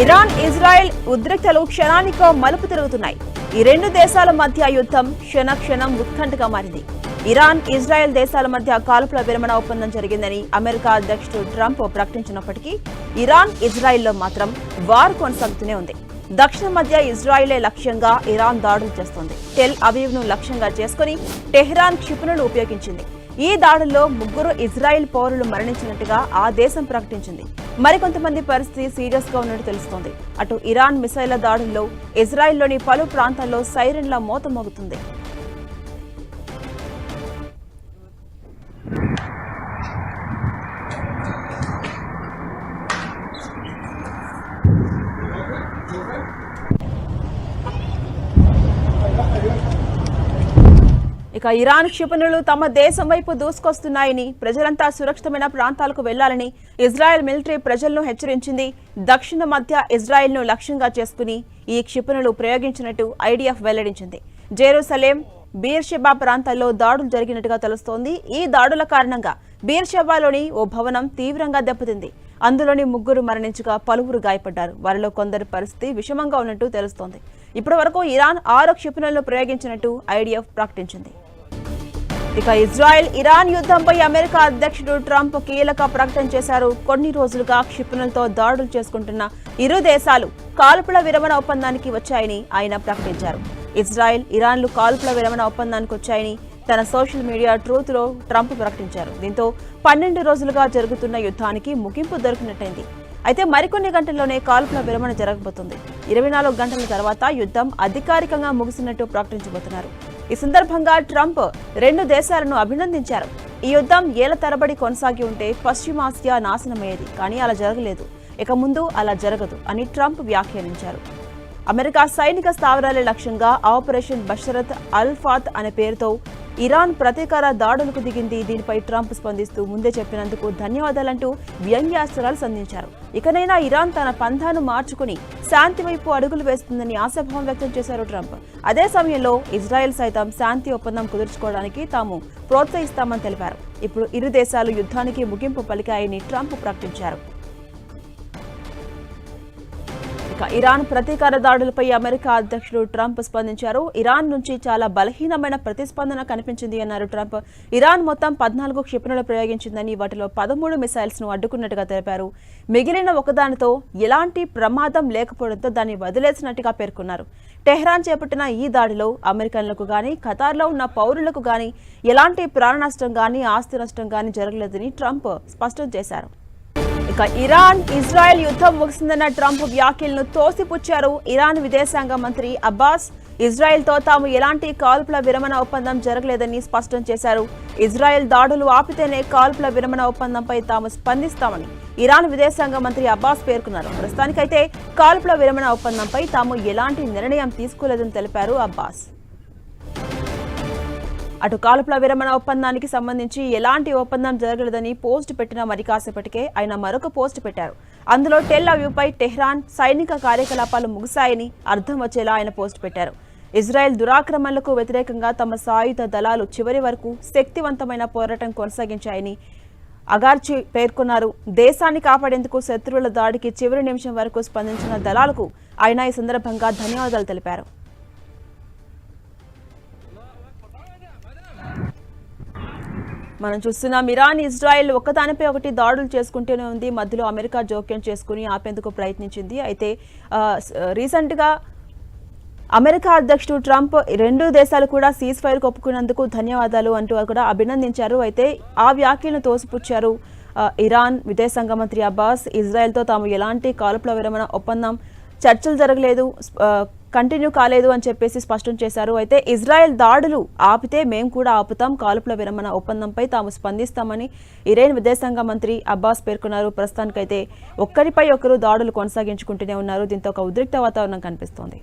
Iran Israel ఉద్రిక్తలు క్షణానికో మలుపు తిరుగుతున్నాయి. ఈ రెండు దేశాల మధ్య యుద్ధం క్షణం ఉత్కంఠగా మారింది. ఇరాన్ ఇజ్రాయెల్ దేశాల మధ్య కాల్పుల విరమణ ఒప్పందం జరిగిందని అమెరికా అధ్యక్షుడు ట్రంప్ ప్రకటించినప్పటికీ ఇరాన్ ఇజ్రాయెల్లో మాత్రం వార్ కొనసాగుతూనే ఉంది. దక్షిణ మధ్య ఇజ్రాయెలే లక్ష్యంగా ఇరాన్ దాడులు చేస్తోంది. టెల్ అవీవ్ ను లక్ష్యంగా చేసుకుని టెహ్రాన్ క్షిపణులు ఉపయోగించింది. ఈ దాడుల్లో 3 ఇజ్రాయెల్ పౌరులు మరణించినట్టుగా ఆ దేశం ప్రకటించింది. మరికొంతమంది పరిస్థితి సీరియస్ గా ఉన్నట్టు తెలుస్తోంది. అటు ఇరాన్ మిసైళ్ల దాడుల్లో ఇజ్రాయెల్లోని పలు ప్రాంతాల్లో సైరన్ల మోత మోగుతుంది. ఇక ఇరాన్ క్షిపణులు తమ దేశం వైపు దూసుకొస్తున్నాయని, ప్రజలంతా సురక్షితమైన ప్రాంతాలకు వెళ్లాలని ఇజ్రాయెల్ మిలిటరీ ప్రజలను హెచ్చరించింది. దక్షిణ మధ్య ఇజ్రాయెల్ను లక్ష్యంగా చేసుకుని ఈ క్షిపణులు ప్రయోగించినట్టు ఐడిఎఫ్ వెల్లడించింది. జెరూసలేం, బీర్షెబా ప్రాంతాల్లో దాడులు జరిగినట్టుగా తెలుస్తోంది. ఈ దాడుల కారణంగా బీర్షెబాలోని ఓ భవనం తీవ్రంగా దెబ్బతింది. అందులోని 3 మరణించగా పలువురు గాయపడ్డారు. వారిలో కొందరి పరిస్థితి విషమంగా ఉన్నట్టు తెలుస్తోంది. ఇప్పటి వరకు ఇరాన్ 6 క్షిపణులను ప్రయోగించినట్టు ఐడిఎఫ్ ప్రకటించింది. ఇక ఇజ్రాయెల్ ఇరాన్ యుద్ధంపై అమెరికా అధ్యక్షుడు ట్రంప్ కీలక ప్రకటన చేశారు. కొన్ని రోజులుగా క్షిపణులతో దాడులు చేసుకుంటున్న ఇరు దేశాలు కాల్పుల విరమణ ఒప్పందానికి వచ్చాయని ఆయన ప్రకటించారు. ఇజ్రాయెల్ ఇరాన్లు కాల్పుల విరమణ ఒప్పందానికి వచ్చాయని తన సోషల్ మీడియా ట్రూత్ లో ట్రంప్ ప్రకటించారు. దీంతో 12 రోజులుగా జరుగుతున్న యుద్ధానికి ముగింపు దొరికినట్టయింది. అయితే మరికొన్ని గంటల్లోనే కాల్పుల విరమణ జరగబోతుంది. 24 గంటల తర్వాత యుద్ధం అధికారికంగా ముగిసినట్టు ప్రకటించబోతున్నారు. ఈ సందర్భంగా ట్రంప్ 2 దేశాలను అభినందించారు. ఈ యుద్ధం ఏళ్ల తరబడి కొనసాగి ఉంటే పశ్చిమాసియా నాశనమయ్యేది, కానీ అలా జరగలేదు, ఇక ముందు అలా జరగదు అని ట్రంప్ వ్యాఖ్యానించారు. అమెరికా సైనిక స్థావరాల లక్ష్యంగా ఆపరేషన్ బషరత్ అల్ ఫాత్ అనే పేరుతో ఇరాన్ ప్రతీకార దాడులకు దిగింది. దీనిపై ట్రంప్ స్పందిస్తూ ముందే చెప్పినందుకు ధన్యవాదాలంటూ వ్యంగ్యాస్త్రాలు సంధించారు. ఇకనైనా ఇరాన్ తన పంథాను మార్చుకుని శాంతి వైపు అడుగులు వేస్తుందని ఆశాభావం వ్యక్తం చేశారు ట్రంప్. అదే సమయంలో ఇజ్రాయెల్ సైతం శాంతి ఒప్పందం కుదుర్చుకోవడానికి తాము ప్రోత్సహిస్తామని తెలిపారు. ఇప్పుడు ఇరు దేశాలు యుద్ధానికి ముగింపు పలికాయని ట్రంప్ ప్రకటించారు. ఇరాన్ ప్రతీకార దాడులపై అమెరికా అధ్యక్షుడు ట్రంప్ స్పందించారు. ఇరాన్ నుంచి చాలా బలహీనమైన ప్రతిస్పందన కనిపించింది అన్నారు ట్రంప్. ఇరాన్ మొత్తం 14 క్షిపణులు ప్రయోగించిందని, వాటిలో 13 మిసైల్స్ ను అడ్డుకున్నట్టుగా తెలిపారు. మిగిలిన ఒకదానితో ఎలాంటి ప్రమాదం లేకపోవడంతో దాన్ని వదిలేసినట్టుగా పేర్కొన్నారు. టెహ్రాన్ చేపట్టిన ఈ దాడిలో అమెరికన్లకు గానీ, ఖతార్లో ఉన్న పౌరులకు గానీ ఎలాంటి ప్రాణ నష్టం గానీ, ఆస్తి నష్టం గానీ జరగలేదని ట్రంప్ స్పష్టం చేశారు. ఇక ఇరాన్ ఇజ్రాయెల్ యుద్ధం ముగిసిందన్న ట్రంప్ వ్యాఖ్యలను తోసిపుచ్చారు. ఇరాన్ విదేశాంగ మంత్రి అబ్బాస్ ఇజ్రాయెల్తో తాము ఎలాంటి కాల్పుల విరమణ ఒప్పందం జరగలేదని స్పష్టం చేశారు. ఇజ్రాయెల్ దాడులు ఆపితేనే కాల్పుల విరమణ ఒప్పందంపై తాము స్పందిస్తామని ఇరాన్ విదేశాంగ మంత్రి అబ్బాస్ పేర్కొన్నారు. ప్రస్తుతానికైతే కాల్పుల విరమణ ఒప్పందంపై తాము ఎలాంటి నిర్ణయం తీసుకోలేదని తెలిపారు అబ్బాస్. అటు కాల్పుల విరమణ ఒప్పందానికి సంబంధించి ఎలాంటి ఒప్పందం జరగలేదని పోస్ట్ పెట్టిన మరి కాసేపటికే ఆయన మరొక పోస్ట్ పెట్టారు. అందులో టెల్ అవీవ్పై టెహ్రాన్ సైనిక కార్యకలాపాలు ముగిశాయని అర్థం వచ్చేలా ఆయన పోస్ట్ పెట్టారు. ఇజ్రాయెల్ దురాక్రమణలకు వ్యతిరేకంగా తమ సాయుధ దళాలు చివరి వరకు శక్తివంతమైన పోరాటం కొనసాగించాయని అగార్చి పేర్కొన్నారు. దేశాన్ని కాపాడేందుకు శత్రువుల దాడికి చివరి నిమిషం వరకు స్పందించిన దళాలకు ఆయన ఈ సందర్భంగా ధన్యవాదాలు తెలిపారు. మనం చూస్తున్నాం, ఇరాన్ ఇజ్రాయెల్ ఒకదానిపై ఒకటి దాడులు చేసుకుంటూనే ఉంది. మధ్యలో అమెరికా జోక్యం చేసుకుని ఆపేందుకు ప్రయత్నించింది. అయితే రీసెంట్గా అమెరికా అధ్యక్షుడు ట్రంప్ 2 దేశాలు కూడా సీజ్ ఫైర్కు ఒప్పుకున్నందుకు ధన్యవాదాలు అంటూ కూడా అభినందించారు. అయితే ఆ వ్యాఖ్యలను తోసిపుచ్చారు ఇరాన్ విదేశాంగ మంత్రి అబ్బాస్. ఇజ్రాయెల్తో తాము ఎలాంటి కాల్పుల విరమణ ఒప్పందం చర్చలు జరగలేదు, కంటిన్యూ కాలేదు అని చెప్పేసి స్పష్టం చేశారు. అయితే ఇజ్రాయెల్ దాడులు ఆపితే మేము కూడా ఆపుతాం, కాల్పుల విరమణ ఒప్పందంపై తాము స్పందిస్తామని ఇరాన్ విదేశాంగ మంత్రి అబ్బాస్ పేర్కొన్నారు. ప్రస్తుతానికైతే ఒక్కరిపై ఒకరు దాడులు కొనసాగించుకుంటూనే ఉన్నారు. దీంతో ఒక ఉద్రిక్త వాతావరణం కనిపిస్తోంది.